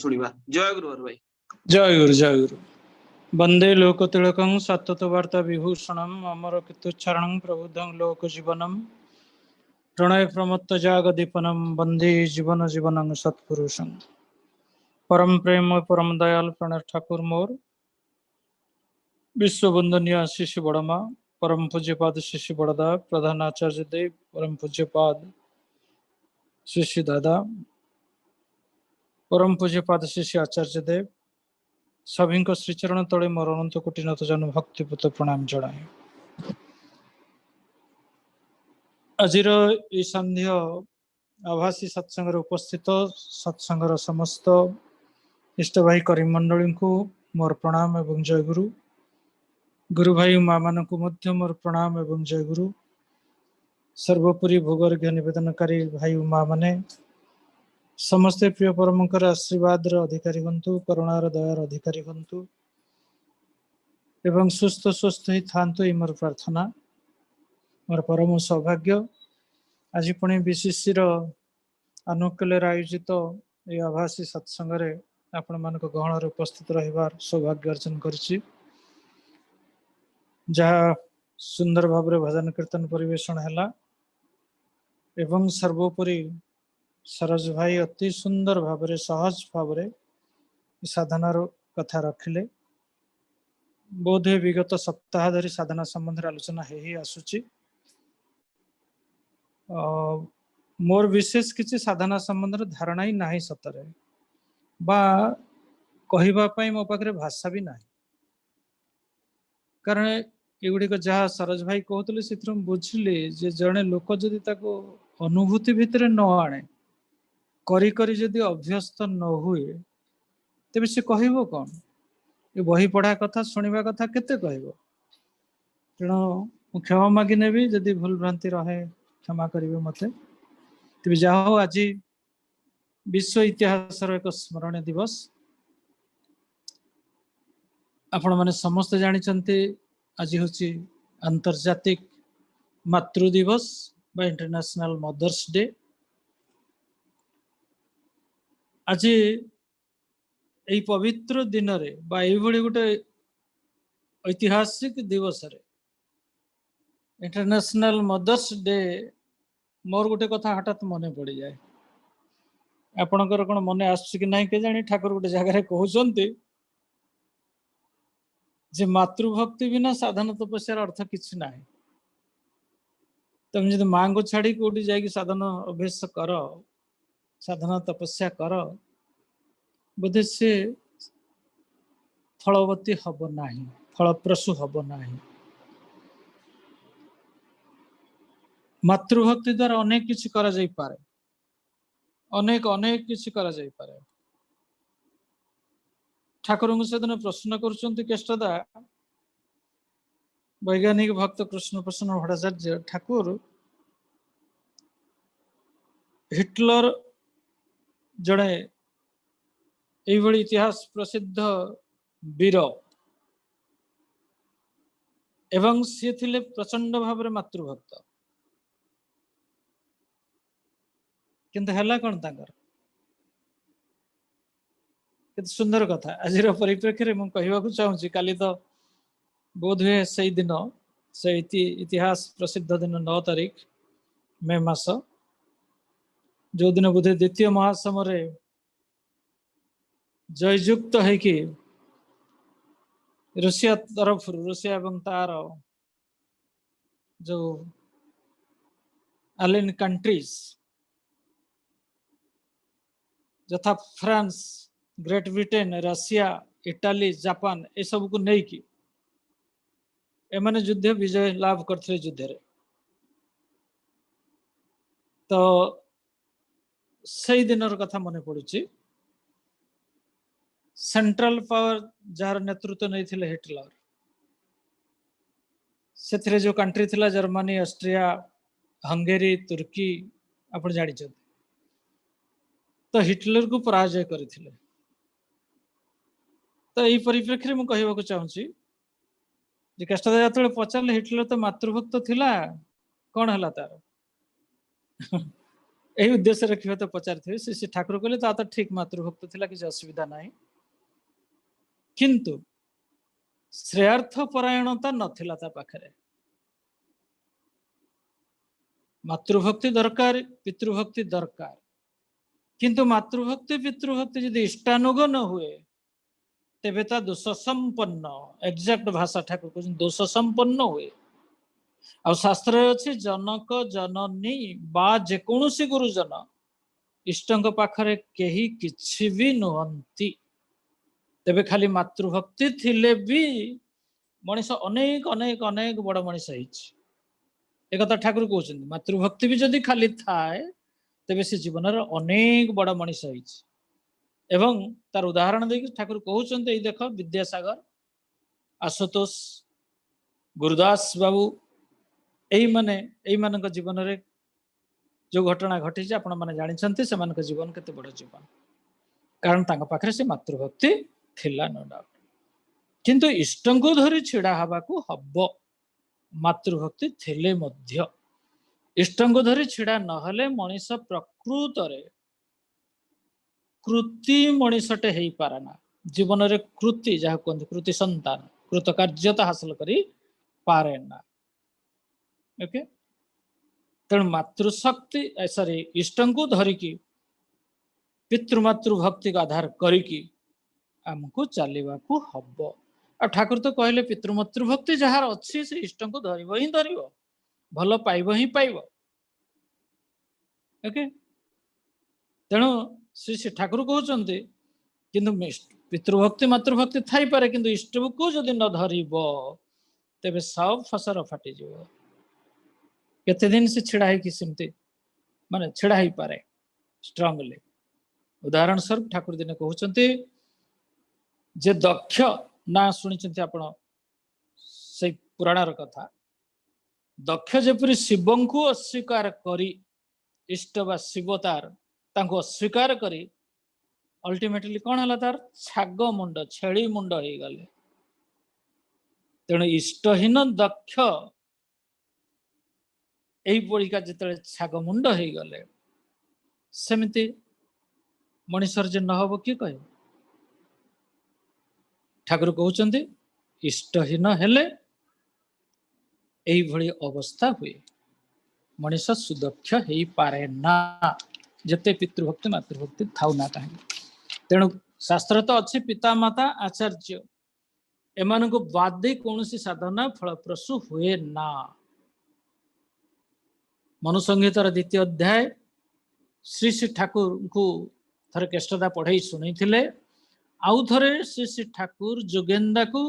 शुणिबा। जय गुरु भाई। जय गुरु जय गुरु। वंदे लोकतिलकं सतत वार्ता विभूषणम् अमर कीर्तोच्चारणं प्रबुद्धं लोक जीवनम् प्रणय प्रमत्त जागदीपनं वंदे जीवन जीवनं सत्पुरुषं परम प्रेम परम दयाल प्रणय ठाकुर मोर विश्व वंदनीय शिशु बड़मा परम पूज्यपाद शिशु बड़दा प्रधान आचार्य देव परम पूज्यपाद शिशु दादा परम पूज्यपाद शिशु आचार्य देव सभी श्रीचरण तले मोर अनंत कोटि नत जन भक्तिपूत प्रणाम जनाए। आजिर ई संध्य आभासी सत्संग उपस्थित सत्संगर समस्त इष्ट भाई करीम मंडली को मोर प्रणाम एवं जय गुरु। गुरु भाई माँ मान को मध्य मोर प्रणाम एवं जय गुरु। सर्वोपरि भोगर्घ्य निवेदनकारी भाई माँ माने समस्ते प्रिय परमकर आशीर्वाद अधिकारी हंतु करुणार दयार अधिकारी हंतु एवं सुस्थ स्वस्थ ही थांतु ये मोर प्रार्थना। मोर परम सौभाग्य आज पुणी बीसीसी अनुकूल आयोजित ये आभासी सत्संग आपण मान गहन उपस्थित रहिबार सौभाग्य अर्जन करिछि। जहाँ सुंदर भाव भजन कीर्तन परिवेषण हैला एवं सर्वोपरि सरोज भाई अति सुंदर भाव सहज भाव साधनार कथा रखिले। बोधे विगत सप्ताह धरी साधना संबंध आलोचना ही आसुची। मोर विशेष किसी साधना संबंध धारणा ही नहीं सतरे बा कहवाई मो पाखे भाषा भी ना। कारण एगुड़िक जहाँ सरोज भाई कहते से बुझिली जे जड़े लोक जदि अनुभूति भितर न आने करी करी जदि अभ्यस्त न हुए तेबे से कहबो कौन? ये बही पढ़ा कथा शुणा कथा केते कहबो। तेणु क्षमा मागी नेबी जदि भूल भ्रांति रहे क्षमा करिवे मते। तेबे जाहो आज विश्व इतिहास एक स्मरणीय दिवस। आपण माने समस्त जानिचंती आज होची अंतर्जातिक मातृ दिवस बा इंटरनेशनल मदर्स डे। आज यही पवित्र दिन रे बा एभली गोटे ऐतिहासिक दिवस रे इंटरनेशनल मदर्स डे मोर गोटे कथा हठात मन पड़ जाए। आपणकर कौन मन आसुछि कि नहीं के जानी ठाकुर गोटे जगह कहते जे मातृभक्ति बिना साधन तपस्यार अर्थ किछि ना। तुम जब माँ को छाड़ी कौटी जाकि साधन अभ्यास कर साधना तपस्या कर बोधे से फलवती हब ना फलप्रसू हब ना। मातृभक्ति द्वारा अनेक किछि करा जाई पारे अनेक अनेक किछि करा जाई पारे। ठाकुर से दिन प्रश्न करुचंती केष्टदा वैज्ञानिक भक्त कृष्ण प्रसन्न भट्टाचार्य ठाकुर हिटलर जड़े यही इतिहास प्रसिद्ध वीर एवं सी थिले प्रचंड भाव मातृभक्त किंतु हैला कौन तांकर कितने सुंदर कथा आज परिप्रेक्षी में कहवाक चाहूँगी। काली तो बोध हुए से दिन से इतिहास प्रसिद्ध दिन 9 तारीख मे मास जो दिन बोधे द्वितीय महासमरे जययुक्त है कि रूसिया तरफ रूसिया एवं तार जो एलियन कंट्रीज यथा France great Britain Russia Italy Japan ये सब को नहीं कि एमाने युद्ध विजय लाभ करते युद्ध रे। तो से दिन कथा मन पड़ुची सेंट्रल पावर जार नेतृत्व नहीं थिले हिटलर से जो कंट्री थिला जर्मनी ऑस्ट्रिया हंगेरी तुर्की आपण जानी तो हिटलर को पराजय करथिले। तो यही परिप्रेक्षी में कहवाक चाहूँगी जे केष्टदा जो पचारे हिटलर तो मातृभक्त थिला कौन है तार यही उद्देश्य रखिए तो पचारि श्री ठाकुर कहले तो ठीक मातृभक्त थिला किसी असुविधा नहीं, किंतु श्रेयार्थ परायणता नथिला ता पाखरे। मातृभक्ति दरकार, पितृभक्ति दरकार, किंतु मातृभक्ति पितृभक्ति यदि इष्टानुग न हुए तेबे ता दोष संपन्न, एग्जैक्ट भाषा ठाकुर कहते दोष संपन्न हुए। आ शास्त्र अच्छे जनक जननी बा जेकोसी गुरुजन इष्टंक पाखरे केही किछि भी नुहंती। तेबे खाली मातृभक्ति थिले भी मनीष अनेक अनेक अनेक बड़ मनीष होइछि। एक ठाकुर कहते मातृभक्ति भी जदि खाली थाए तेबे से जीवन अनेक बड़ मनीष होइछि। एवं तार उदाहरण देखिए ठाकुर कहते देख विद्यासागर, आशुतोष, गुरुदास बाबू यही मान जीवन रे जो घटना घटी आपण मैंने जानते से जीवन केते बड़ जीवन, कारण तांका पाखरे से मातृभक्ति थिला नो डाउट। किंतु इष्टं को धरी छिड़ा हवा को हब, मातृभक्ति थिले मध्य इष्टं को धरी छिड़ा नहले मनीष प्रकृत रे कृति मनीषटे हो पारेना। जीवन रे कृति जहाँ कहते कृति संतान कृतकार्यता हासिल करी पारे ना। ओके, तेणु मातृशक्ति सॉरी इष्टं को धरिकी पितृमातृभक्ति का आधार करिकी आमको चलवा को हब। आ ठाकुर तो कहले पितृमातृभक्ति जार अच्छी से इष्टं को धरिब ही धरिब, भल पाइब ही पाइब। ओके, तेणु श्री श्री ठाकुर कहते किंतु पितृभक्ति मातृभक्ति थाई पारे, किंतु इष्ट को जदि न धरिब तेबे सब फसर फाटी जीव। केते दिन से छिड़ा है सेमती माने छिड़ा ही पारे स्ट्रांगली। उदाहरण स्वरूप ठाकुर दिने कहते जे दक्ष ना शुणी आपण से पुराणर कथा, दक्ष जेपरी शिव को अस्वीकार करी इष्ट बा शिव तार तांको अस्वीकार करी अल्टीमेटली कौन है तार छाग मुंड छेली मुंड हो गले। तेणु इष्टहीन दक्ष यही परीका जिते छाग मुंड हो गले सेमती मनीषर जे न हब किए कह। ठाकुर कहते इष्टहीन हेले यही भली अवस्था हुए, मनीष सुदक्ष हो पारे ना जते पितृभक्ति मातृभक्ति थाउ ना कहीं। तेणु शास्त्र तो अच्छी पिता माता आचार्य एमान को बाद दे कौन सी साधना फलप्रसू हुए ना। मनुसंहितार द्वितीय अध्याय श्री श्री ठाकुर को थरे केष्टदा पढ़ाई शुणी थिले। आउ थरे श्री श्री ठाकुर जोगेंदा को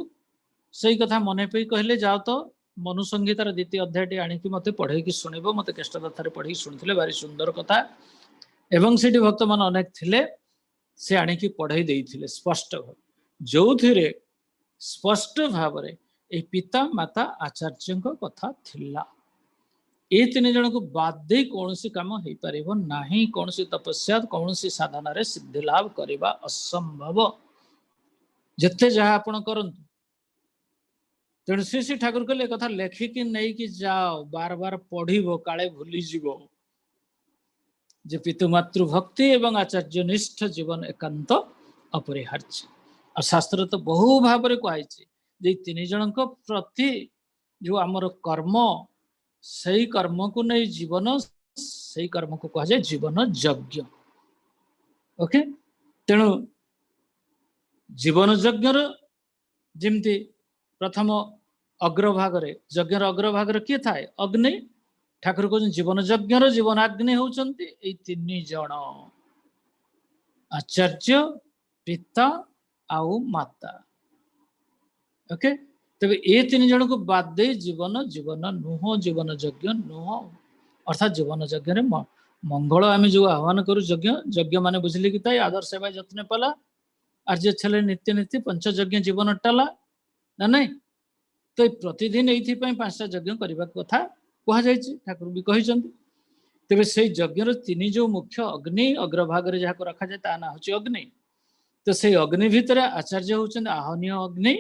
सही कथा मने पे कहले जाओ तो मनुसंहितार द्वितीय अध्याय आनिकी मते पढ़े कि शुणिबो। मते केष्टदा थरे पढ़ी शुणिथिले, भारी सुंदर कथा। एवं सेठी भक्त मान अनेक थिले से आनिकी पढ़ाई देइथिले स्पष्ट भाव, जो थिरे स्पष्ट भाव रे ए पिता माता आचार्य कथा थिला। ए तीन जन को बाद दे कौन सी काम हो पारिबो नाही, कौन सी तपस्या कौन सी साधना रे सिद्धि लाभ करबा असंभव जते जहाँ आपण करंतु। तेणु श्री श्री ठाकुर कहले कथा लेखिकी नहीं कि जाओ बार बार पढ़िबो काले भूली जीवो जे पितृमातृ भक्ति एवं आचार्य निष्ठ जीवन एकांत अपरिहार्य। और शास्त्र तो बहु भाव में कहुई जे तीन जन प्रति जो आमर कर्म सही कर्म को नहीं जीवन सही कर्म को कह जाए जीवन यज्ञ। ओके, तेणु जीवन यज्ञ जमती प्रथम अग्रभाग यज्ञ अग्रभाग किए थाए अग्नि। ठाकुर कहते जीवन यज्ञ जीवनाग्नि होती तीन जन आचार्य पिता आउ माता। ओके, तबे ये तीन जन को बाद दे जीवन जीवन नुह जीवन यज्ञ नुह। अर्थात जीवन यज्ञ मंगल आम जो आह्वान करूँ यज्ञ यज्ञ मान बुझिले कि आदर सेवा यत्न पाला आर्य छे नित्य नीति पंचयज्ञ जीवन टाला ना नहीं। तो प्रतिदिन ये 5टा यज्ञ करने कथा कहुई ठाकुर भी कहते। तेरे से यज्ञ तीन जो मुख्य अग्नि अग्रभाग जहाँ को रखा जाए ता ना हूँ अग्नि। तो से अग्नि भितर आचार्य होउछन आहनीय अग्नि,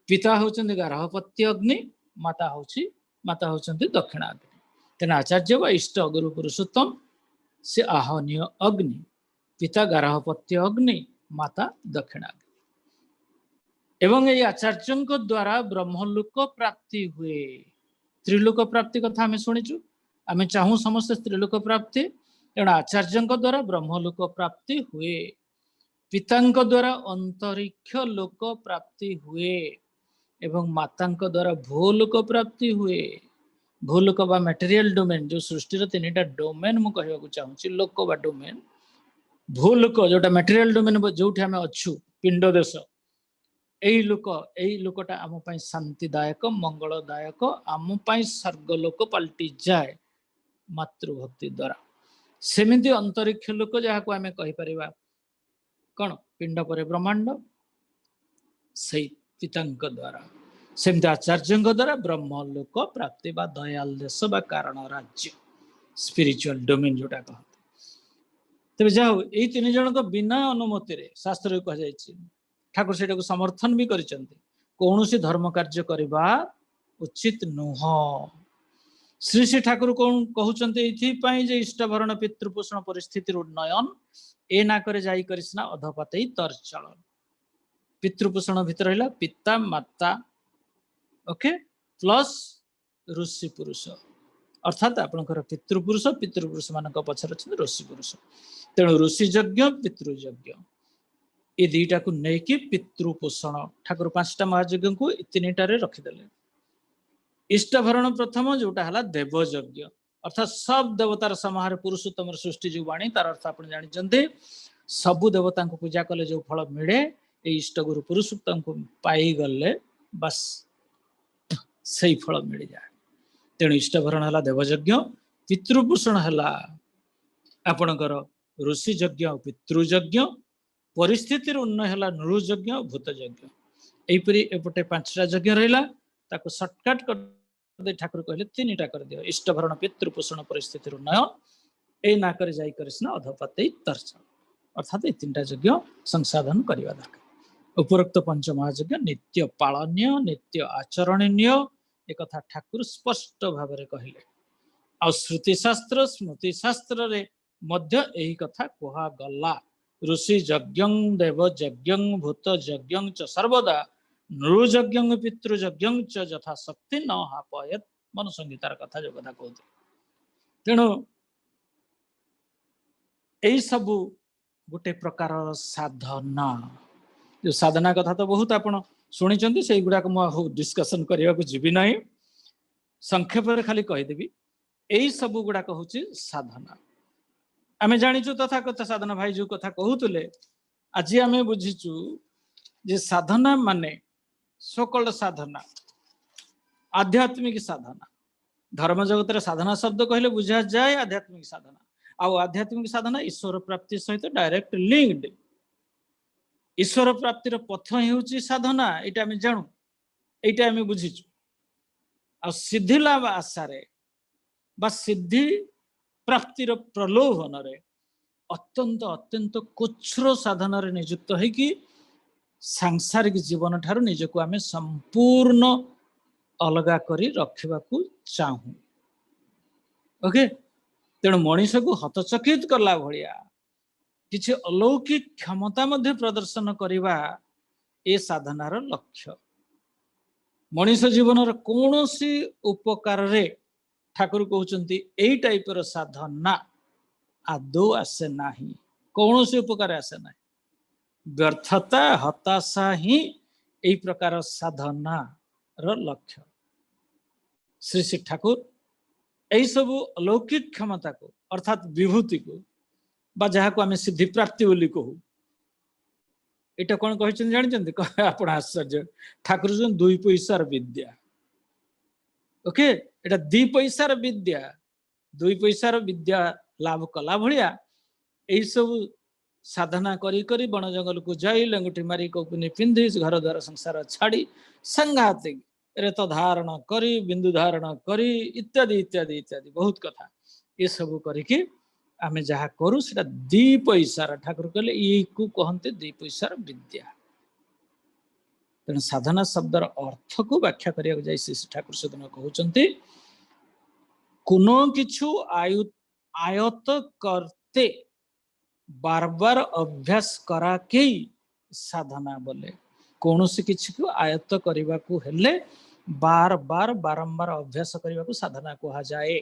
पिता होउछन गार्हपत्य अग्नि, माता होउछि दक्षिणाग्नि। तेना आचार्य व इष्ट गुरु पुरुषोत्तम से आहनीय अग्नि, पिता गार्हपत्य अग्नि, माता दक्षिणाग्नि। एवं ये आचार्यों द्वारा ब्रह्मलोक प्राप्ति हुए। त्रिलोक प्राप्ति कथा आम शुणीचु, आम चाहू समस्त त्रिलोक प्राप्ति, तेणु आचार्यों द्वारा ब्रह्मलोक प्राप्ति हुए। पिता द्वारा अंतरिक्ष लोक प्राप्ति हुए एवं माता द्वारा भूलोक प्राप्ति हुए। भूलोक बा मटेरियल डोमेन, जो सृष्टि तीन टा डोमेन मु कहवा चाहूँगी, लोक बा डोमेन। भूलोक जोटा मटेरियल डोमेन, जो आम अच्छु पिंड देश, यही लोकटा आम शांतिदायक मंगलदायक, आम स्वर्गलोक पलटि जाए मातृभक्ति द्वारा। सेमिति अंतरिक्ष लोक जहाँ को आम कहीपर कौन, पिंड पर ब्रह्मांड, से पिता द्वारा। सेमती आचार्य द्वारा ब्रह्मलोक प्राप्ति बा दयाल देश बा कारण राज्य, स्पिरिचुअल डोमेन जोटा कहते। तेज जाओ ये तीन जन बिना अनुमति रे शास्त्र कह ठाकुर से समर्थन भी कर कौन धर्म कार्य करवा उचित नुह। श्री श्री ठाकुर कौन कहते ये इष्टभरण पितृपोषण परिस्थिति उन्नयन ए नाक जाना अधपाते तरचलन। पितृपोषण भितर रहा पिता माता, ओके, प्लस ऋषि पुरुष, अर्थात आपंकर पितृपुरुष, पितृपुरुष मान पचर अच्छा ऋषि पुरुष। तेणु ऋषि यज्ञ पितृयज्ञ ये दुईटा को लेकिन पितृपोषण ठाकुर 5टा महायज्ञ को 3टारे रखिदेले। इष्टभरण प्रथम जोटा है देवयज्ञ, अर्थात सब देवतार समाहार पुरुषोत्तम सृष्टि जो वाणी, तार अर्थ आप जानते सबु देवता को पूजा कले जो फल मिले ये इष्टगुरु पुरुषोत्तम को पाईगले बस से फल मिल जाए। तेणु इष्टभरण है देवयज्ञ, पितृपोषण है आपणकर ऋषि यज्ञ पितृयज्ञ, परिस्थिति उन्न है नृयज्ञ भूतयज्ञ। यहीपरि एपटे 5टा यज्ञ रहा, सर्टकट कर ठाकुर कहले 3टा कर दियो, इष्टभरण पितृपोषण परिस्थिति उन्नयन ए नाक जाना अधपाते तर्चन, अर्थात ये 3टा यज्ञ संसाधन करवा दरकार। उपरोक्त पंचमहायज्ञ नित्य पालनीय नित्य आचरणीय एक ठाकुर स्पष्ट भाव में कहले। आ श्रुतिशास्त्र स्मृतिशास्त्र रे मध्य यही कथा कहगला। ऋषि यज्ञ देवयज्ञ भूतयज्ञ च सर्वदा नृयज्ञ पितृयज्ञ च यथाशक्ति न हापयत मनुसंहितार कथा जो कथा कहते। तेणु यही सबू गोटे प्रकार साधना, जो साधना कथा तो बहुत आप शुणी से गुड़ाक मुझे डिस्कसन करने को जीवी ना, संक्षेप खाली कहीदेवी यही सबू गुड़ाक हूँ साधना। आम जाचु तथा कथा साधना भाई जो कथा कहते आज आम बुझीचु जे साधना माने सकल साधना आध्यात्मिक साधना। धर्म जगत रे साधना शब्द कहले बुझा जाए आध्यात्मिक साधना। आध्यात्मिक साधना ईश्वर प्राप्ति सहित डायरेक्ट लिंक्ड। ईश्वर प्राप्तिर पथ ही साधना, यहाँ आम जानू, यहाँ आम बुझीचु। आ सिद्धि लाभ आशारे बा सिद्धि प्राप्तिर प्रलोभन रे अत्यंत अत्यंत कुछ्र साधना रे नियुक्त है कि सांसारिक जीवन ठारू निजको आमे संपूर्ण अलगा करी रखा चाहू। ओके, तेणु मनीष को हतचकित कला भलिया किछि अलौकिक क्षमता मध्य प्रदर्शन करवा ए साधनार लक्ष्य। मनीष जीवन कौन सी उपकार रे ठाकुर कहते यही टाइपर साधना आदौ आसे ना, कौन सी उपकार आसे ना, व्यर्थता हताशा ही यही प्रकार साधना र लक्ष्य। श्री श्री ठाकुर यही सब अलौकिक क्षमता को अर्थात विभूति को बा जहाँ को आम सिद्धि प्राप्ति बोली कहू, यहाँ कौन कहते जानते आप आश्चर्य। ठाकुर 2 पैसार विद्या। ओके, यहाँ 2 पैसार विद्या, 2 पैसार विद्या लाभ कला भलिया यही सब साधना करी करी बन जंगल को जाई लंगुठी मारी कौपुनी पिंधि घर द्वार संसार छाड़ी संघातिक रेत धारण करी बिंदु धारण करी इत्यादि इत्यादि इत्यादि बहुत कथा ये सब करके आमे जहाँ करू से 2 पैसार ठाकुर कहले ये को कहते 2 पैसार विद्या। तेणु साधना शब्दर अर्थ को व्याख्या करिया जाय श्री ठाकुर से दिन कहते कोनो किछु आयत करते बार बार अभ्यास करा के साधना बोले। कौन सी किसी को आयत्त करने को हेले बार बार बारंबार अभ्यास करने को साधना कहा जाए।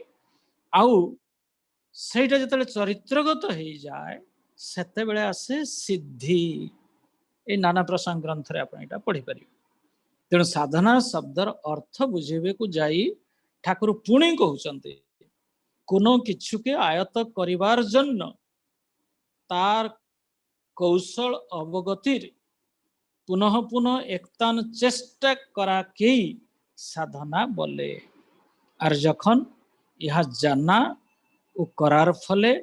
आउ सेटा जतले चरित्रगत हो जाए सेते बेले आसे सिद्धि। ए नाना प्रसंग ग्रंथ रे आपण एटा पढ़ी परिबे। तेणु साधना शब्दर अर्थ बुझेबे को जाई ठाकुर पुणी कहउचंते कोनो किछु के आयत्त करिवार जन्य तार कौशल अवगतिर पुनः पुनः एकतान चेष्टा करा के साधना बोले। और जखन यह जाना उ करार फले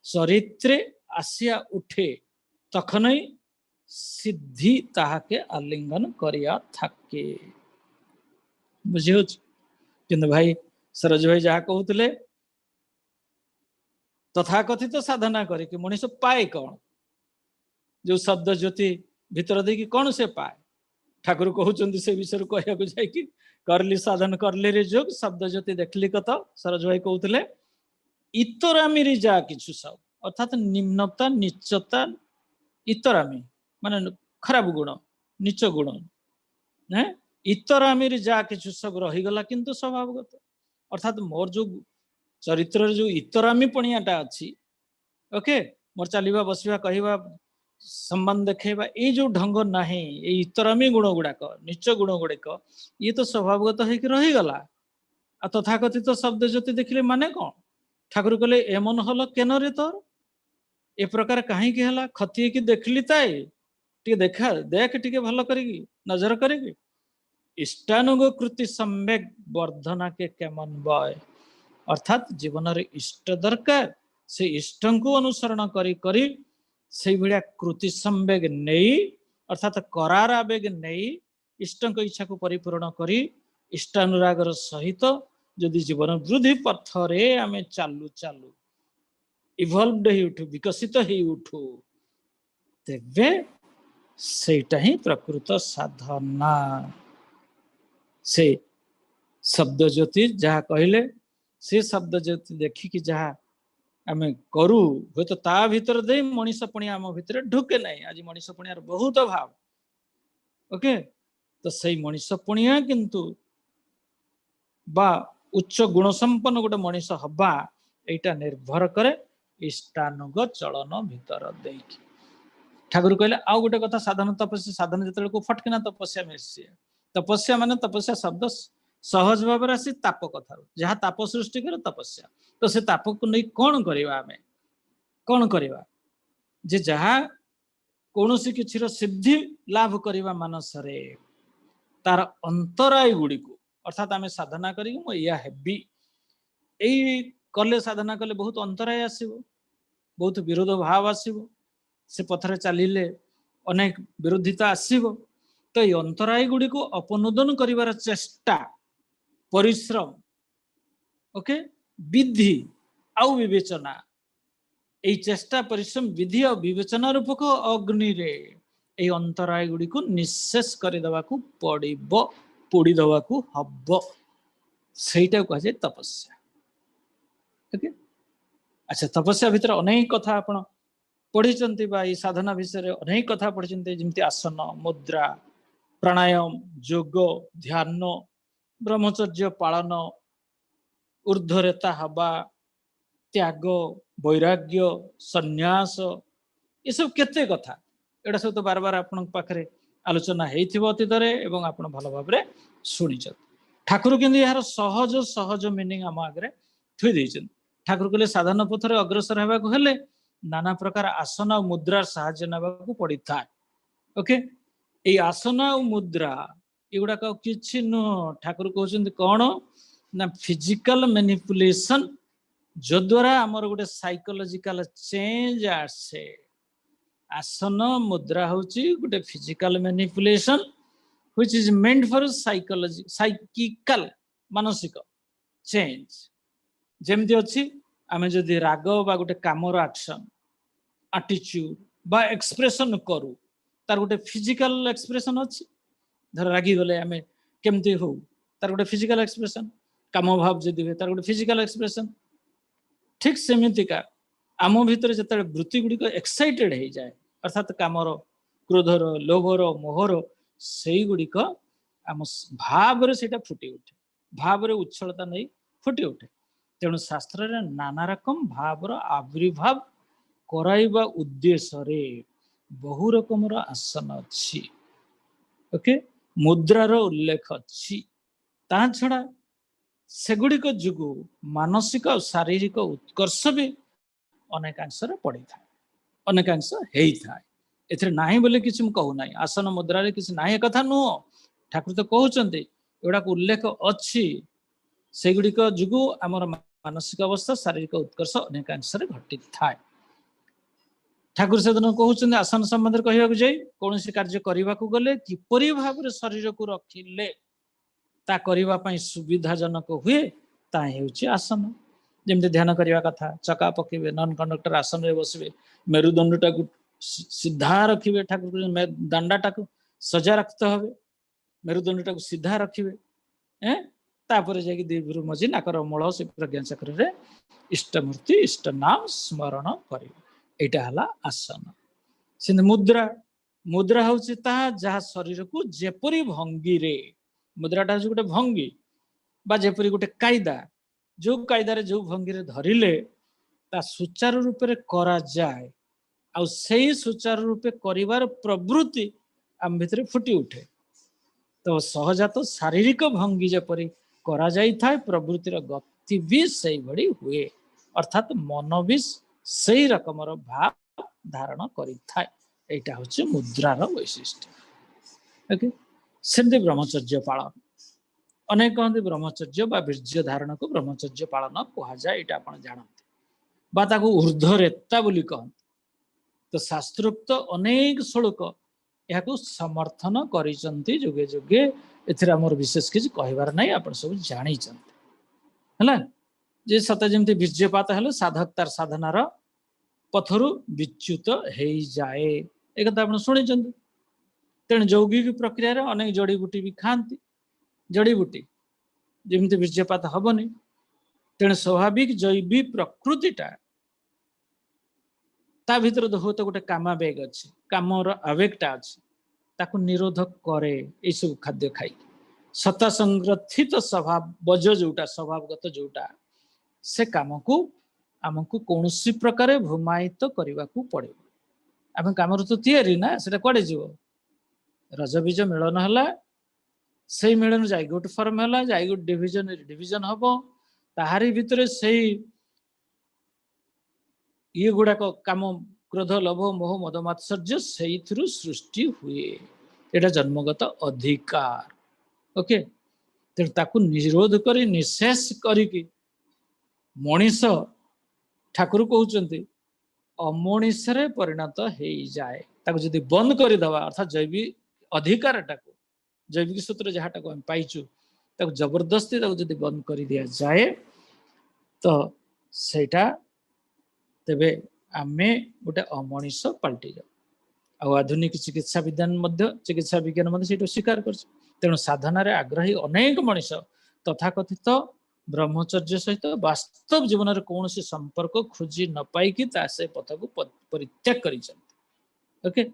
चरित्रे आसिया उठे तखन सिद्धि ताहाके आलिंगन करिया थाके। बुझी किंतु भाई सरोज भाई जहाँ कहते तथाकथित तो साधना करके मनीष पाए कौन जो शब्द ज्योति भीतर दे कौन से पाए ठाकुर कहते से विषय कहया जाकि करली साधन करली रे जोग शब्द ज्योति देखली कत सरोज भाई कहते इतरामी जा किछु सब अर्थात निम्नता नीचता इतरामी माने खराब गुण नीच गुण इतरामी जा किछु सब रहीगला किंतु स्वभावगत अर्थात मोर जो चरित्र जो इतरामी पणियाटा अच्छी ओके मोर चलवा बसवा कहवा संबंध देखा ये जो ढंग ना ये इतरामी गुण गुड़ाक नीच गुण गुड़ाक ये तो स्वभावगत हो रहीगला आ तथाकथित शब्द ज्योति देखले माने कौन ठाकुर कहले एमन हल केन रे तोर ए प्रकार कहीं है खती कि देखली ताए टे देखा देख टे भल कर नजर कर इष्टानुग कृति सम्यक वर्धना के केमन बय अर्थात जीवन इष्ट दरकार से इष्ट को अनुसरण करी करी से भाया कृति संवेग नहीं अर्थात करार आवेग नहीं इष्ट इच्छा को परिपूर्ण करी इष्टानुरागर सहित जदि जीवन वृद्धि पथरे आमे चालू चालू इवॉल्वड ही उठू विकसित ही उठू तेबे सेटा ही प्रकृत साधना। से शब्द ज्योति जहाँ कहले से शब्द ज्योति देखिकी जहाँ आमे करू हो तो ता भीतर दे मनीष पुणी आम भीतर ढुके नहीं। आज मनीष पुणियार बहुत अभाव ओके तो सही मनीष पुणिया किंतु बा उच्च गुण संपन्न गोटे मनीष हवा एटा निर्भर करे इष्टानुग चलन भीतर देकी। ठाकुर कहले आउ गोटे कथा साधन तपस्या साधन जिते को फटकिना तपस्या मिसे तपस्या माने तपस्या शब्द सहज भाव आसी ताप कथा जहाँ ताप सृष्टि करे तपस्या तो से ताप को नहीं कौन करवा आमे कौन करवा जे जहाँ कौन सी किसी सिद्धि लाभ करवा मानसरे तार अंतराय गुड़ी को अर्थात आमे साधना करी या हेबी यही कले साधना कले बहुत अंतराय आसब बहुत विरोध भाव आसब से पथरे चलिले अनेक विरोधिता आसब तो ये अंतराय गुड़ी को अपनोदन करिवार चेष्टा परिश्रम ओके विधि आउ विवेचना यही चेष्टा परिश्रम विधि और विवेचना रूपक अग्नि रे यही अंतराय गुड़ी को निशेष करदेवा को पड़िबो पोड़ी दवा को हब सेटा कह जाए तपस्या ओके। अच्छा तपस्या भितर अनेक कथा आपण पढ़ी साधना विषय अनेक कथा पढ़ी जमी आसन मुद्रा प्राणायाम जोग ध्यान ब्रह्मचर्य पालन ऊर्ध्वरेता हवा त्याग वैराग्य संन्यास ये सब केते कथा एटा सब तो बार बार आपण पाखरे आलोचना हेइथिबो अतीतरे एवं आपण भल भाबरे शुणी ठाकुर किंतु यार सहज सहज मीनिंग आम आगे थुई देइछन। ठाकुर कहले साधन पथरे अग्रसर हेबा को हेले नाना प्रकार आसन और मुद्रार साहाय्य नेबाकू पड़ी था ओके। ये आसन और मुद्रा एगुड़ाक किछि नुह ठाकुर कहते कौन ना फिजिकल मैनिपुलेशन जो द्वारा आमर गोटे साइकोलॉजिकल चेंज आसे। आसन मुद्रा होची गोटे physical manipulation which is meant for psychology psychical मानसिक चेंज जेमती अच्छी आमे जदि राग बा गोटे कामर एक्शन एटीट्यूड बा एक्सप्रेशन करू तार गोटे फिजिकल एक्सप्रेशन अच्छी धर रागी गले आमे केमती हो तार गोटे फिजिकल एक्सप्रेशन काम भाव जदि हुए तार गोटे फिजिकल एक्सप्रेशन ठीक सेमितिका आम भितर जिते वृत्ति गुड़िक एक्साइटेड हो जाए अर्थात कामर क्रोधर लोभर मोहर से गुड़िक आम भाव से फुटी उठे भाव उच्छलता नहीं फुटी उठे तेणु शास्त्र रे नाना रकम भावर आविर्भाव कराइबा उद्देश्य रे बहु रकम आसन अच्छी ओके मुद्रार उल्लेख अच्छी ता छड़ा सेगुड़िक जुगु मानसिक और शारीरिक उत्कर्ष भी अनेकांश पड़ी था अनेकांश होता है नहीं बोले किसी मुझे कहूना आसन मुद्रा रे किसी ना कथा नुह ठाकुर तो कहते एगुड़ा उल्लेख अच्छी से गुड़िक जुगु आमर मानसिक अवस्था शारीरिक उत्कर्ष अनेकांश घटी था ठाकुर से दिन कहते आसन संबंध कहवाक जाए कौन कार्य करने को गले किपरि भाव शरीर को रखिले ता करने सुविधाजनक हुए ता हेउछि आसन जमती ध्यान करने कथा चका पकेबे नन कंडक्टर आसन रे बसबे मेरुदंड टाक सीधा रखिए ठाकुर दंडाटा को सजा रखते हे मेरुदंड टाक सीधा रखिए तापर जाकि दीर्घ मझी नाकर मूल से प्रज्ञा चक्र रे इष्टमूर्ति इष्ट नाम स्मरण करें यहाँ आसन से मुद्रा मुद्रा हूँ जहाँ शरीर को जेपरी भंगी रे मुद्राटा हूँ गोटे भंगी बा जेपरी गोटे कायदा जो कायदार जो भंगी रे धरिले ता सुचारू रूप से करा जाए आ सही सुचारू रूपे करिवार प्रवृत्ति आम भितर फुटी उठे तो सहजात शारीरिक भंगी जेपरी करा जाई थाए प्रवृत्तिर गति भी सही भड़ी हुए अर्थात मन भी सही रकमर भाव धारण करिथाए एटा होचे मुद्रार वैशिष्ट्य ओके सेमती ब्रह्मचर्य पालन अनेक कहते ब्रह्मचर्य बा वीर्य धारण को ब्रह्मचर्य पालन कहा जाए एटा आपण जानते बा ताको ऊर्ध्वरेत्ता बोली कहते तो शास्त्रोक्त अनेक श्लोक यहाँ समर्थन करिसंती जुगे जुगे एथिरा मोर विशेष किसी कहबार नहीं आप सब जानी है जे सत जमी वीर्यपात हेले साधक तार साधनार पथरु विच्युत हो जाए एक कथा आप शुणी तेणु यौगिक प्रक्रिया अनेक जड़ीबूटी भी खाती जड़ीबूटी जमी वीर्यपात हेनी तेणु स्वाभाविक जैविक प्रकृतिटा ता भीतर तो गोटे कामा बेग अच्छी कामर आवेगटा अच्छी ताकू निरोध करे ये सब खाद्य खाई सत्ता संग्रथित स्वभाव बज जोटा स्वभावगत जोटा से काम को आमको कौन सी प्रकार भूमायित करने को पड़े आम कम तो तैयारी ना से कड़े जीव रजबीज मिलन है से मिलन जाइगोट फर्म है जाइगोट डिविजन डिविजन हम ताहारी भितर से ये गुड़ाक काम क्रोध लोभ मोह मद मात्सर्य से सृष्टि हुए एटा जन्मगत अधिकार ओके तेणु ताकू निरोध कर निशेष करिकी मनीष ठाकुर कहते अमनीष परिणत हो जाए ताकू जदि बंद करदे अर्थात जैविक अधिकार टाक जैविक सूत्र जहाँ आम पाइचु ताकू जबरदस्ती ताकू जदि बंद कर दि जाए तो सेटा तेबे आमे गोटे अमनीष पलटि जाऊ आधुनिक चिकित्सा विज्ञान स्वीकार कर तेणु साधनार आग्रही अनेक मनीष तथाकथित ब्रह्मचर्य सहित वास्तव जीवन में कौन संपर्क खोजी न पाई से पथ को परित्याग कर ओके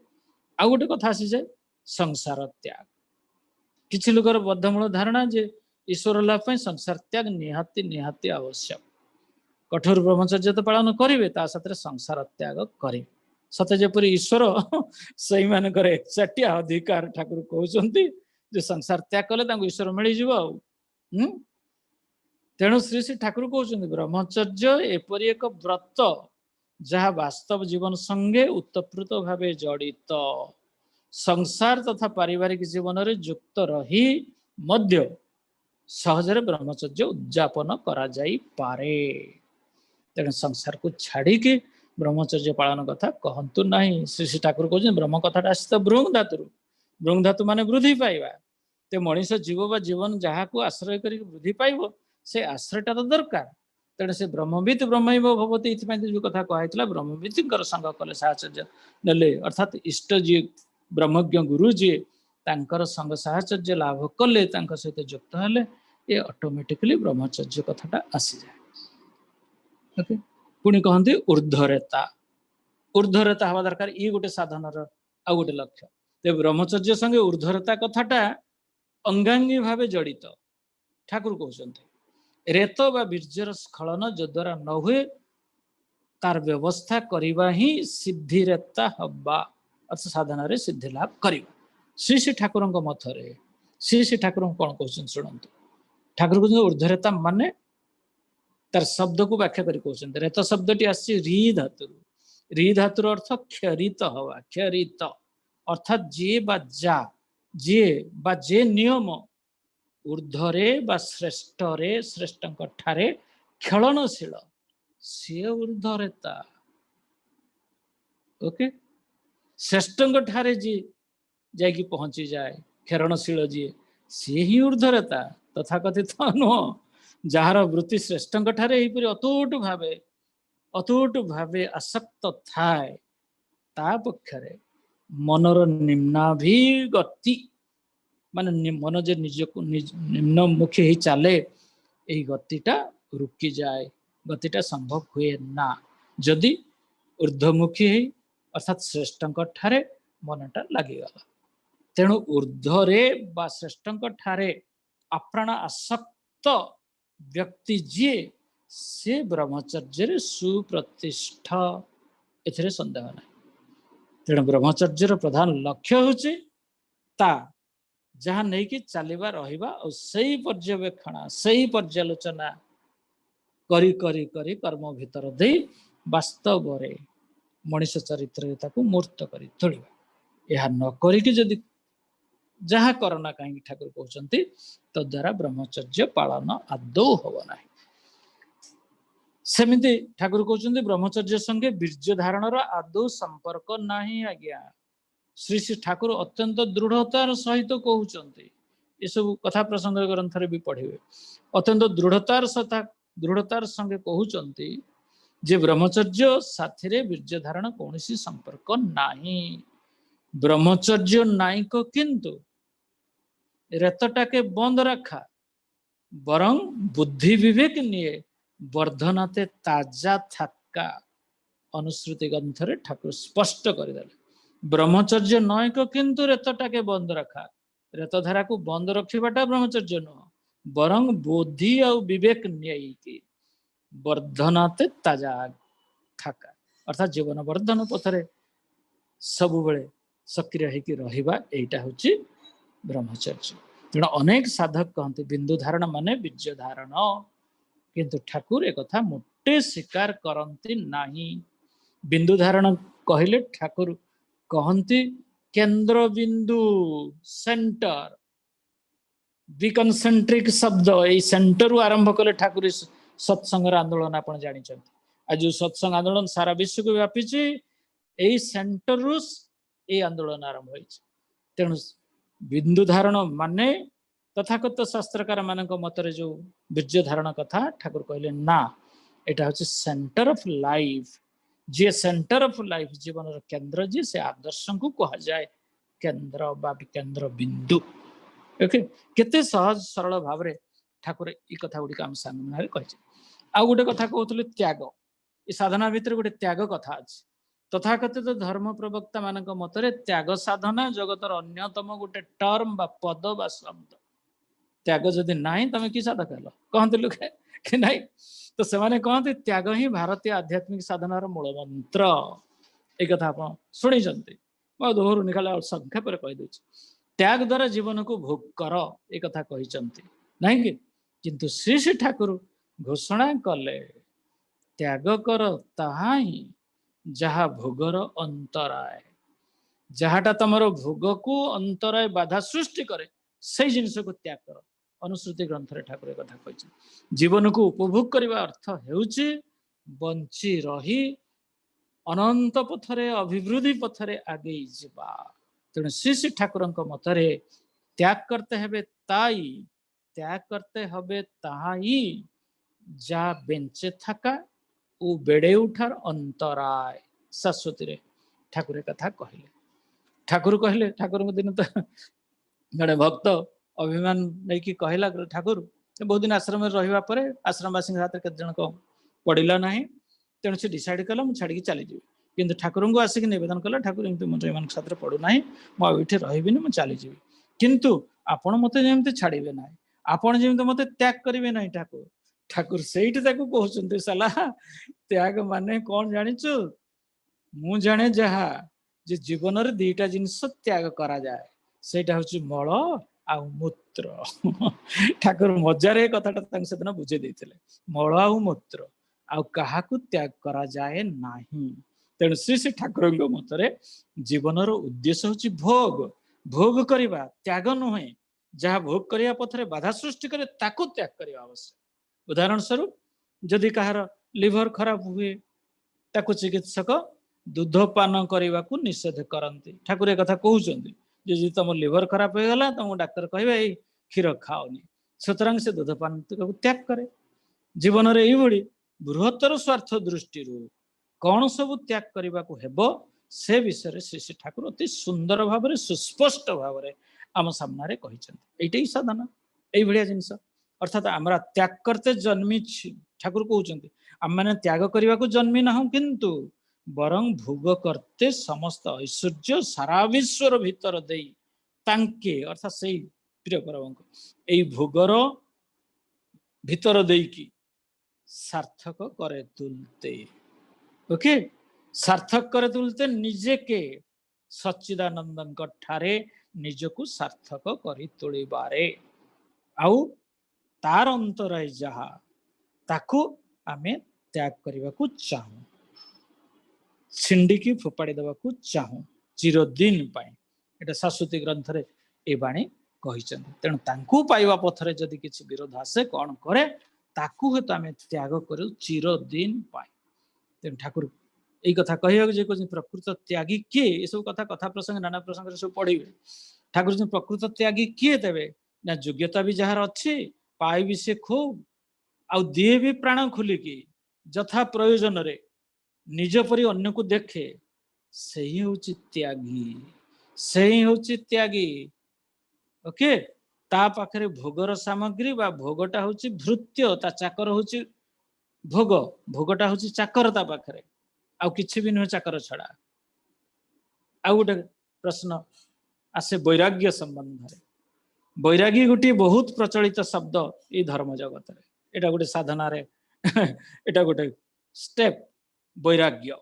आ गोटे कथा आसी जाए संसार त्याग किसी लोकर बद्धमूल धारणा जे ईश्वर लाभ संसार त्याग निहाती निहाती आवश्यक कठोर ब्रह्मचर्य तो पालन करेंगे साथ संसार त्याग करें सते जेपरी ईश्वर से मानकर एकचाटिया अधिकार ठाकुर कहते संसार त्याग कले ईश्वर मिल जाए तेणु श्री श्री ठाकुर कहते ब्रह्मचर्य एपरी एक व्रत जहाँ वास्तव जीवन संगे उत्तप्रोत भाव जड़ित संसार तथा पारिवारिक जीवन में युक्त रही मध्य सहजरे ब्रह्मचर्य उद्यापन करा जाई पारे तेणु संसार को छाड़ी के ब्रह्मचर्य पालन कथा कहतु ना श्री श्री ठाकुर कहते ब्रह्म कथाटा आसी तो ब्रुंग धातु मान वृद्धि पाइबा तो मनीष जीव बा जीवन जहाँ को आश्रय कर वृद्धि पाइब से आश्रयटा तो दरकार तेणु से ब्रह्मविद ब्रह्म भवती ये जो कथा कहला ब्रह्मविद संग कले साहचर्य ने अर्थात इष्ट जी ब्रह्मज्ञ गुरु जी तांकर संग साहचर्य लाभ कले सहित युक्त हेले ये ऑटोमेटिकली ब्रह्मचर्य कथाटा आसी जाए ओके पुणी कहते ऊर्ध्वरेता। ऊर्ध्वरेता हवा दरकार ये गोटे साधनार आ गोटे लक्ष्य। तो ब्रह्मचर्य संगे ऊर्ध्वरेता कथाटा अंगांगी भाव जड़ित। ठाकुर कहते रेत बा बीर्जर स्खलन जद्वारा न हुए तार व्यवस्था करवा ही सिद्धिरेता हवा अर्थ साधना रे सिद्धि लाभ कर। श्री श्री ठाकुर मथरे श्री श्री ठाकुर कौन कहते शुणु। ठाकुर कहते ऊर्ध्वरेता माने तार शब्द को व्याख्या कर कहते रेत शब्दटी आसी री धातु। री धातुर अर्थ क्षरित हवा। क्षरित अर्थात जे बा जा जे नियम ऊर्ध्वरे बा श्रेष्ठरे श्रेष्ठଙ୍କ ठारे खेलनशील सी ऊर्ध्वरेता। ओके श्रेष्ठଙ୍କ ठारे जी जाकि पहुंची जाए खेलनशील जी सी ही ऊर्ध्वरेता। तथा कथित नुह जार वृत्ति श्रेष्ठଙ୍କ ठारे एहीपरि अतुट भावे आसक्त थाए ता पक्षरे मनर निम्नाभिगति माने मन जे निजको निम्नमुखी ही चले यही गतिटा रुकी जाए। गतिटा संभव हुए ना जदि ऊर्ध्वमुखी ही अर्थात श्रेष्ठଙ୍କ ठारे मनटा लागिगला। तेणु ऊर्ध्वरे बा श्रेष्ठଙ୍କ ठारे अप्राण आसक्त व्यक्ति जी से ब्रह्मचर्य सुप्रतिष्ठा एथिरे संदेह ना। तेणु ब्रह्मचर्यर प्रधान लक्ष्य होची ता जहाँ नहीं कि चलवा रहिबा और सही पर्यवेक्षण सही पर्यालोचना करी करी करी कर्म भीतर दे वास्तव रे मनुष्य चरित्र ताकू मूर्त करी तोड़िबा। यह न करिकी जदि जहाँ करना कहीं ठाकुर कहते तद्वारा ब्रह्मचर्य पालन आदौ हब ना। सेमिति ठाकुर कहते ब्रह्मचर्य संगे बीर्य धारणर आदौ संपर्क नहीं आज्ञा। श्री श्री ठाकुर अत्यंत दृढ़तार सहित कहते ये सब कथा प्रसंग ग्रंथ भी पढ़े अत्यंत दृढ़तार संगे कहते जे ब्रह्मचर्य साथी बीर्य धारण कौन संपर्क नाही। ब्रह्मचर्य नायक किंतु रेतटाके बंद रखा बरं बुद्धि विवेक निये वर्धनाते ताजा थका अनुश्रुति ग्रंथ ठाकुर स्पष्ट करदे। ब्रह्मचर्य नयक किंतु रेतटाके बंद रखा रेतधारा को बंद रखा ब्रह्मचर्य नुह बरं बुद्धि और विवेक नहीं वर्धनाते ताजा थका अर्थात जीवन वर्धन पथरे सब बेले सक्रिय होकर रहिबा एटा होची ब्रह्मचर्य। तेणु अनेक साधक कहते बिंदु धारण माने बीर्य धारण किंतु ठाकुर एक कथा मोटे स्वीकार करती नाही। बिंदु धारण कहले ठाकुर कहती केंद्र बिंदु सेंटर विकनसेंट्रिक शब्द ये सेंटर आरंभ कले ठाकुर सत्संग आंदोलन आप जानते आज जो सत्संग आंदोलन सारा विश्व को व्यापी यही सेंटर रु ये आंदोलन आरंभ हो। तेणु बिंदु धारण माने तथाकथ शास्त्रकार मान मतरे जो बीर्य धारण कथा ठाकुर कहले ना एटा हচ্ছে सेंटर ऑफ लाइफ जे सेंटर ऑफ लाइफ जीवन केंद्र जी से आदर्श को कहा जाए केंद्र बा केंद्र बिंदु। ओके केते सहज सरल भाव रे ठाकुर ई कथा गुडी काम सामने कहि। आ गोटे कथा कहतले त्याग ई साधना भीतर गोटे त्याग कथा अछि। तथाकथित धर्म प्रवक्ता मानक मतरे त्याग साधना जगतर अन्यतम गोटे टर्म बा पद बा शब्द। त्याग जदि नाही तमे कि साधक हेलो कहते लोक कि नाही तो सेमाने कहते त्याग ही भारतीय आध्यात्मिक साधनार मूल मंत्र। एक कथा आप शुणी मैं दोहर निकाला संक्षेप कही दूसरी त्याग द्वारा जीवन को भोग कर एक कथा कहते नहीं कि किंतु श्री श्री ठाकुर घोषणा कले त्याग कर ताहा ही जहा भोगर अंतराय जहाटा तुमर भोग को अंतराय बाधा सृष्टि करे से जिनस को त्याग कर। अनुश्रुति ग्रंथ ठाकुर कथा कही जीवन को उपभोग करने अर्थ हेउची बंची रही अनंत पथरे अभिवृद्धि पथरे आगे जीवा। तेणु श्री श्री ठाकुर मतरे त्याग करते हबे ताई त्याग करते हबे ताई जा बेंचे थका ओ बेड़े उठार अंतराय शाश्वती रे ठाकुर कथा कहले। ठाकुर कहले ठाकुर दिन तो जड़े भक्त अभिमान नहीं कि कहला ठाकुर बहुत दिन आश्रम रहा आश्रमवासी हाथ के जन पड़ा ना तेणु से डिसाइड कला मुझे छाड़ी चली जाबी किंतु ठाकुर को आसिक निवेदन कला ठाकुर एमती मुझे एमान साथ पड़ूना मुझे रही मुझे चलीजी किंतु आपण मत जमी छाड़े ना आपण जमी मत त्याग करेंगे ना ठाकुर ठाकुर से कहते साला त्याग माने कौन जानिचु मु जाने जहा जे जीवन रे दीटा जिनस त्याग करा जाए सेटा होची मल आ मूत्र ठाकुर मजार ए कथाटा से दिन बुझे देथिले मल आ मूत्र आ काहाकू त्याग करा जाए नाही तेणु श्री श्री ठाकुर मतरे जीवन उद्देश्य होची भोग भोग करवा त्याग नुहे जहाँ भोग करने पथरे बाधा सृष्टि करे ताकू त्याग करने आवश्यक उदाहरण स्वरूप जदि कहार लिभर खराब हुए ताकू चिकित्सक दूध पान करने को निषेध करती ठाकुर एक कथा कहते जी तुम लिभर खराब हो गला तुमको डाक्तर कहे क्षीर खाओनी सुतरां से दूध पान त्याग करे जीवन में यही बृहत्तर स्वार्थ दृष्टि कौन सब त्याग करने को हेबो से विषय श्री श्री ठाकुर अति सुंदर भाव सुस्पष्ट भाव आम सामने कही साधना यही जिनस अर्थात आम त्याग करते जन्मी ठाकुर कहते आम मैंने त्याग करने को जन्मी ना किंतु बरं भोग करते समस्त ऐश्वर्य सारा विश्वर भीतर दे तांके अर्थात से प्रिय परम यही भोगर भीतर देकी सार्थक करे तुलते ओके सार्थक करे तुलते निजे के सच्चिदानंद ठारे निजकू सार्थक करी तुलिबारे आउ तार अंतर जहा ताकू आमे त्याग करने को चाहूँ छिंडिकी फोपाड़ी देवा को चाहूँ चिरदिन एटा शाश्वती ग्रंथ रे ए बाणी कही तेणु तांकू पाइबा पथरे जदि किसी विरोध आसे कौन करे ताकू हे तो आमे त्याग करू चिरदिन पाए तेणु ठाकुर यही कथा कह प्रकृत त्यागी किए ये सब कथा कथा प्रसंग नाना प्रसंग सब पढ़े ठाकुर जी प्रकृत त्यागी किए देवे ना योग्यता भी जार अच्छी पाई भी से खूब आउ दिए भी प्राण खुलिकी जथा प्रयोजन रे निज परी अन्य को देखे से ही होची त्यागी से ही होची त्यागी ओके ता पाखरे भोगर सामग्री बा भोगटा होची भृत्य ता चाकर होची भोग भोगटा होची चाकर ता पाखरे आउ किछि भी नुह चाकर छड़ा आउ गोटे प्रश्न आसे वैराग्य संबंध वैरागी गोटे बहुत प्रचलित शब्द ये धर्म जगत रे एटा गोटे साधना रे एटा गोटे स्टेप वैराग्य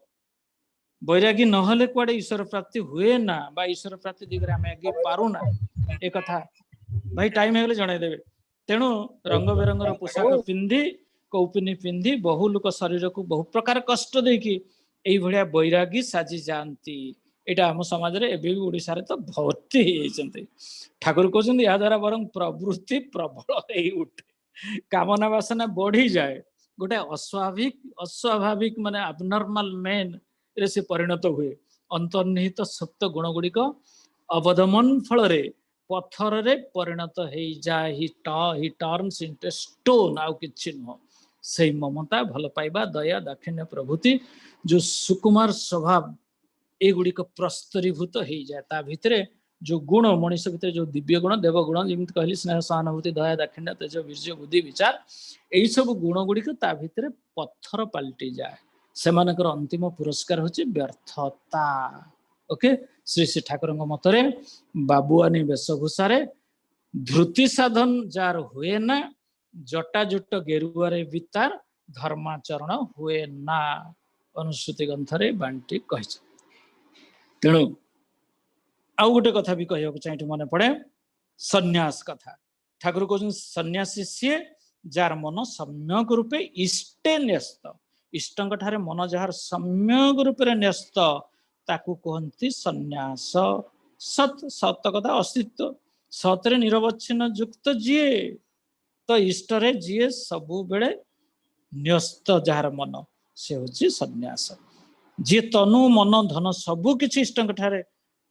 वैरागी नहले कुआडे ईश्वर प्राप्ति हुए ना बा ईश्वर प्राप्ति दिगरे आमे आगे पारुना एक कथा भाई टाइम हेगले जणाई देबे तेणु रंग बेरंगर पोशाक पिंधि कौपिनी पिंधि बहु लोक शरीर को बहु प्रकार कष्ट देकी एई भलिया वैरागी साजी जानती एटा हम समाज रे एबे भी ओडिसा रे तो भर्ती हेचंती ठाकुर कहउछन या द्वारा बरं प्रवृत्ति प्रबल हेई उठे कामना वासना बढ़ी जाए गोटे अस्वाभाविक माने अबनॉर्मल मैन रे से परिणत हुए अंतर्निहित सप्त गुण गुड़िक अवदमन फल रे पत्थर रे परिणत हो जाए ही टर्न्स इनटू स्टोन आउ किछि न से ममता भल पाइबा दया दाक्षिण्य प्रभृति जो सुकुमार स्वभाव एगुड़िक प्रस्तरीभूत हो जाए ता भितरे जो गुण मनीष भितर जो दिव्य गुण देवगुण जमी कहली स्नेह सहानुभूति दया दाक्षिण्य तेज वीर्य बुद्धि विचार यही सब गुण गुड़िक ता भितरे पत्थर पलटि जाए सेमानकर अंतिम पुरस्कार होची व्यर्थता ओके श्री श्री ठाकुर मतरे बाबुआनी वेशभूषा धृति साधन जार हुए ना जटाजुट गेरुआरे वितार धर्माचरण हुए ना अनुश्रुति ग्रंथरे बांटी कही तेणु आउ गोटे कथा भी कहूँ चाहिए मन पड़े सन्यास कथा ठाकुर कहते सन्यासी सी जार मन सम्यक रूपे इष्टे न्यस्त इष्टंक ठारे मन जार सम्यक रूपे न्यस्त ताकू कहती सन्यास सत सत कथा अस्तित्व सतरे निरवच्छिन्न युक्त जीए तो इष्ट रे जीए सबु बेले न्यस्त जार मन से होची सन्यास जी तनु मन धन सबु किछि इष्टंक ठारे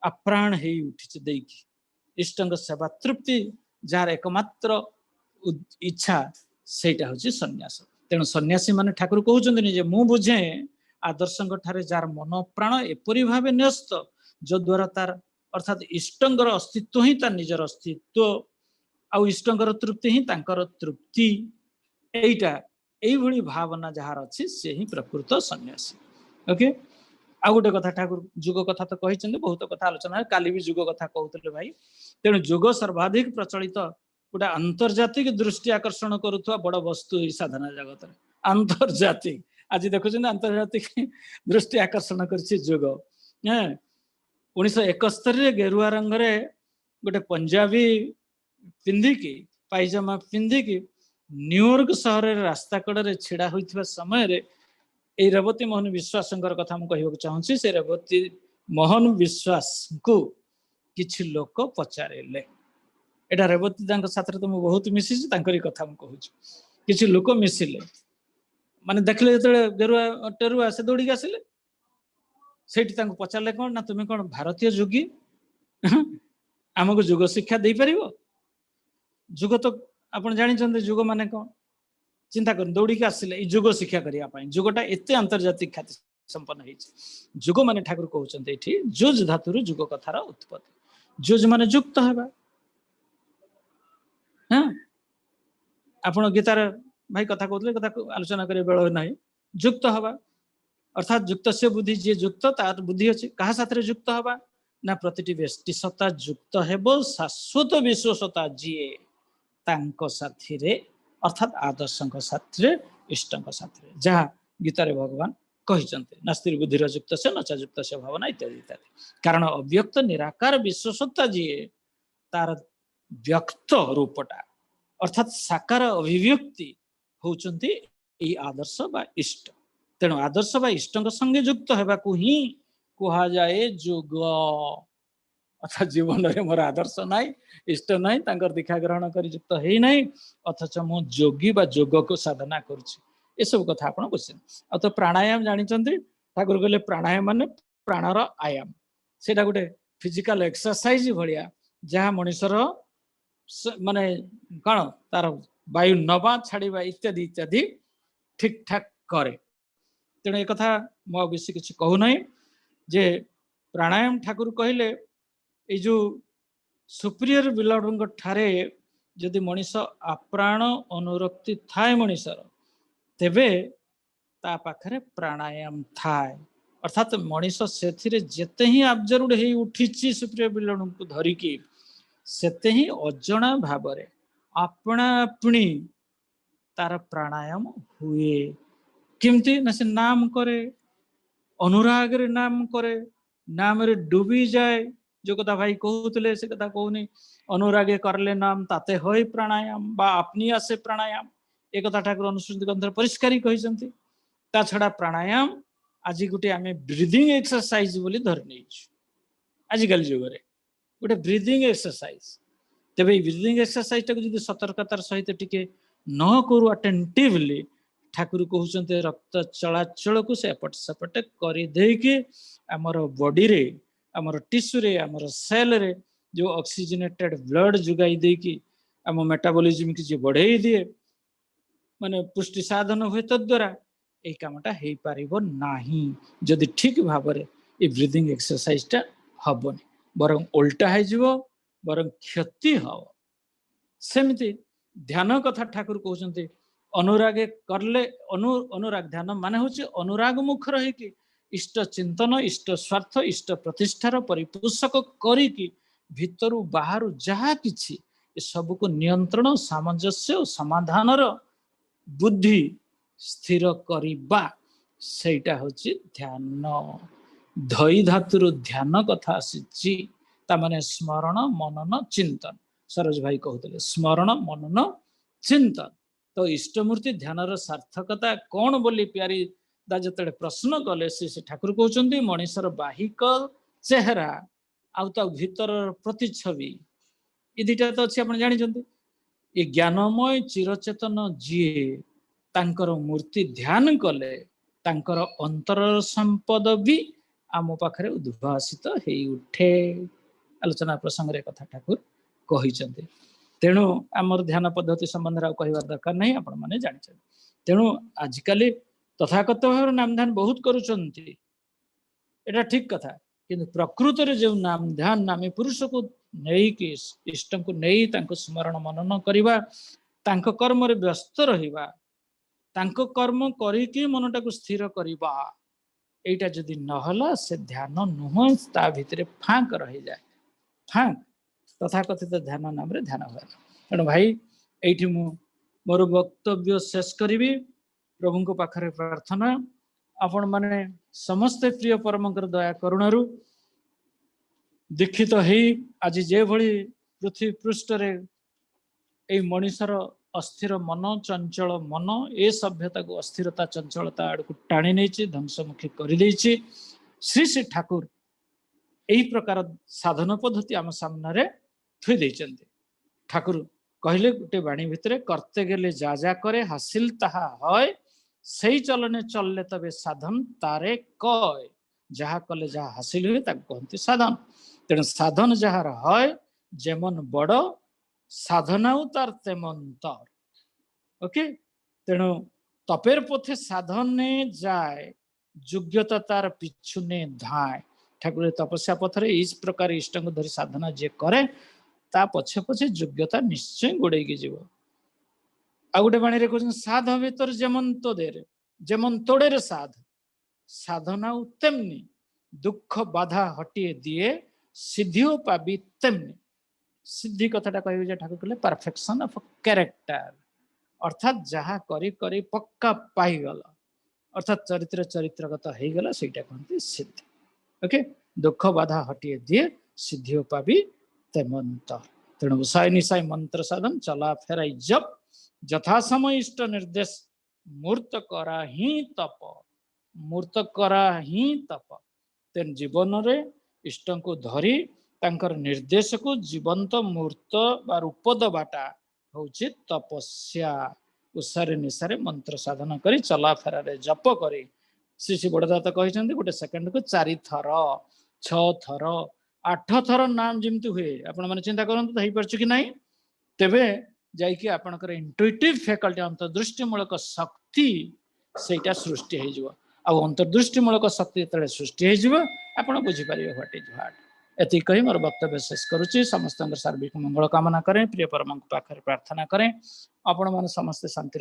अप्राण हे उठी देकी इष्टंक सेवा तृप्ति जार एकमात्र इच्छा सेटा होची सन्यास तेणु सन्यासी माने ठाकुर कहउचंदी जे मु बुझे आदर्शंक ठारे जार मन प्राण एपरि भावे न्यस्त जो द्वारा तार अर्थात इष्टंकर अस्तित्व ही तार निजर अस्तित्व आउ इष्टंकर तृप्ति ही तांकर तृप्ति एइटा एइभଳି भावना जहार अछि से ही प्रकृत सन्यासी। ओके आ गोटे कथा ठाकुर जुग कथा तो कहिचंदे बहुत कथा आलोचना काली भी जुग कथा कहउतले भाई तेणु जुग सर्वाधिक प्रचलित गोटे अंतर्जातिक दृष्टि आकर्षण करुवा बड़ वस्तु ई साधना जगत रे अंतर्जातिक आज देखुछन अंतर्जातिक दृष्टि आकर्षण करछि जुग। 1971 गेरुआ रंग रे गोटे पंजाबी पिंधिकी पायजामा पिंधिकी न्यूयॉर्क सहर रास्ता कड़े छिड़ा होइथिबा समय रे ए रेवती मोहन विश्वास कथा मु कहबाक चाहूँगी से रेवती मोहन विश्वास को किछि लोक पचारे एटा रेवती साथ तो मुझे बहुत मिसी कथा मुझे कहूँ किसी लोक मिसिले माने देखले जो गेरुआ टेरुआ से दौड़ी आसिले सेठी पचारे कौन ना तुम्हें कौन भारतीय जोगी आमको जुग शिक्षा दे पार जुग तो आप जानी जुग माने कौन चिंता कर दौड़ी के आसिले जुग शिक्षा करने जुगटा एत अंतर्जातिक ख्याति संपन्न है जुग माने ठाकुर कहते ये जुज धातु जुग कथार उत्पत्ति जुज माने युक्त है हाँ आप गीतार भाई कथा कहते कथा आलोचना कर बेल ना युक्त हवा अर्थात युक्त से बुद्धि जी युक्त तार बुद्धि अच्छी क्या साथ युक्त हवा ना प्रति व्यक्ति सत्ता युक्त हेब शाश्वत विश्वसता जी साथी रे अर्थात आदर्श साथी इष्ट साथी जहाँ गीतार भगवान कहते नास्तिर बुद्धिर युक्त से नचा युक्त से भावना इत्यादि इत्यादि कारण अव्यक्त निराकार विश्वसत्ता जी तार व्यक्त रूपटा अर्थात साकार अभिव्यक्ति होउचंती ए आदर्श बा इष्ट तेणु आदर्श बा इष्ट संगे युक्त होगाकू ही कहा जाए जुग अर्थात जीवन में मोर आदर्श ना इष्ट ना दीक्षा ग्रहण कर युक्त है ना अथच मु जोगी बा जोग को साधना करुच्ची सब कथा आप बुझे आ तो प्राणायाम जानते ठाकुर कहले प्राणायाम मान प्राणर आयाम से गोटे फिजिकल एक्सरसाइज भाया जहाँ मनुष्यर माने कौन तार वायु नवा छाड़ा इत्यादि इत्यादि ठीक ठाक करे तेणु एक कथा मु बेसी किसी कहूना जे प्राणायाम ठाकुर कहले ये जो सुप्रियर बिलड ठारे जदि मनीष आप्राण अनुरक्ति थाए मनीषर तेबे ता पाखरे प्राणायाम थाए अर्थात मनीष से जेते ही ऑब्जर्व्ड हे उठी सुप्रियर बिलड को धरिकी सेते ही अजणा भाव अपना अपनी तार प्राणायाम हुए किमती ना से नाम करे अनुराग रे नाम करे नाम रे डूबी जाए जो कथा भाई कहते से कथा कहूनी अनुरागे करले नाम ताते होय प्राणायाम बा अपनी आसे प्राणायाम एक कथा ठाकुर अनुसूचित ग्रंथ परिष्कार कहते ता छड़ा प्राणायाम आज गोटे आम ब्रीदिंग एक्सरसाइज बोली धरी नहीं आजिकल जुगे गोटे ब्रीदिंग एक्सरसाइज तेरे ब्रीदिंग एक्सरसाइज टाक जो सतर्कतार सहित टिके न करू अटेंटिवली ठाकुर कहते रक्त चलाचल को से एपट सेपट करदेकी आमर बॉडी रे आमर टिश्यू रे आमर सेल रे जो ऑक्सीजनेटेड ब्लड जुगाई देकी आम मेटाबॉलिज्म की बढ़े दिए माने पुष्टि साधन हुए तद्वारा ये कामटा हो पारिबो नाही जदि ठीक भाव ये ब्रीदिंग एक्सरसाइज टा हबनी बरं उल्टा हो बरं क्षति हम सेमती ध्यान कथा ठाकुर कहते अनुरागे करले अनुराग ध्यान माने होची अनुराग मुख रही इष्ट चिंतन इष्ट स्वार्थ इष्ट प्रतिष्ठार परिपोषक करी भितरु बाहर जहा किछि सब को नियंत्रण सामंजस्य और समाधान बुद्धि स्थिर करिबा सेटा होची ध्यान धई धातुर ध्यान कथा आसी तामाने स्मरण मनन चिंतन सरोज भाई कहते स्मरण मनन चिंतन तो इष्टमूर्ति ध्यानर सार्थकता कौन बोली प्यारी दा जते प्रश्न कले से ठाकुर कहते मनीषर बाहिक चेहरा आउ ता भीतर प्रतिछवि ये दुटा तो अच्छी आप जानते ये ज्ञानमय चिरचेतन जी तांकर मूर्ति ध्यान कले तांकर अंतर संपद भी आम पाखरे उद्भासित हो उठे आलोचना प्रसंग रे कथा ठाकुर कहते तेणु आमर ध्यान पद्धति संबंध में कहबार दरकार नहीं आपण मैंने जानी तेणु आजिकल तथाकथ भाव नाम ध्यान बहुत करुचंती एटा ठीक कथा किंतु प्रकृत रे जो नाम ध्यान नामी पुरुष को नहीं कि इष्ट को नहीं स्मरण मनन करवा कर्म रे व्यस्त रहिबा तांको कर्म करिकी मनटा को स्थिर करबा एटा जदि नहला से ध्यान नुह ता भितरे फांक रही जाए फांक तथाकथित ध्यान नाम रे ध्यान हुए तेणु भाई एठी मु मोर वक्तव्य शेष करी प्रभु को पाखरे प्रार्थना आपण माने समस्ते प्रिय परमकर दया करुणारू दीक्षित है आज जे भली पृथ्वी पृष्ठ रे ए मनुष्यर अस्थिर मन चंचल मन ए सभ्यता को अस्थिरता चंचलता आड़ को टाणी नहीं ध्वंसमुखी कर श्री श्री ठाकुर यही प्रकार साधन पद्धति आम सामने थुई देइचंती ठाकुर कहले गोटे बाणी भितर करते गेले जा जा करे हासिल ताहा हय सही चलने चलले तबे साधन तारे कय जहा कले जहा हासिल हुए ताको कहते साधन तेणु साधन जार हय जेमन बड़ साधनाऊ तार तेमन तर ओके तेणु तपेर पथे साधने जाए योग्यता तार पिछुने धाए ठाकुर तपस्या पथरे इस प्रकार इष्ट को धरी साधना जे करे ता पछे पछे योग्यता निश्चय गोड़ेगी जीव आ गोटे बाणी कहते साध भीतर जेमन तोड़े रे साध साधना तेमनी दुख बाधा हटिए दिए सिद्धियों पाबी तेमनी सिद्धि कथाटा कह ठाकुर कहले परफेक्शन ऑफ कैरेक्टर अर्थात जहा करी करी पक्का पाईगल अर्थात चरित्र चरित्रगत हो गला सेटा कहते सिद्धि ओके दुख बाधा हटिए दिए सिद्धियों पाबी तेमंत तेणु उषाय निशाय मंत्र साधन चला फेराई जप यथा समय इष्ट निर्देश मूर्त करा ही तप तेन जीवन रे इष्ट को धरी तांकर निर्देश को जीवंत मूर्त बा रूप दबाटा होची तपस्या उषारे निशारे मंत्र साधन करी चला फेरारे जप करी श्री श्री बड़दाता कहते गोटे सेकंड को 4 थर 6 थर 8 थर नाम जमती हुए आपण माने चिंता करंतु हो पारछ कि नहीं तेबे जाइए आपणकर इंटुइटिव फैकल्टी अंतर्दृष्टिमूलक शक्ति सेटा सृष्टि हो अंतर्दृष्टिमूलक शक्ति जो सृष्टि हो बुझीपारे व्हाट इज व्हाट एति कही मोर वक्तव्य शेष करुच्ची समस्त सार्विक मंगल कामना करें प्रिय परम पाखे प्रार्थना करें आपण मैंने समस्ते शांति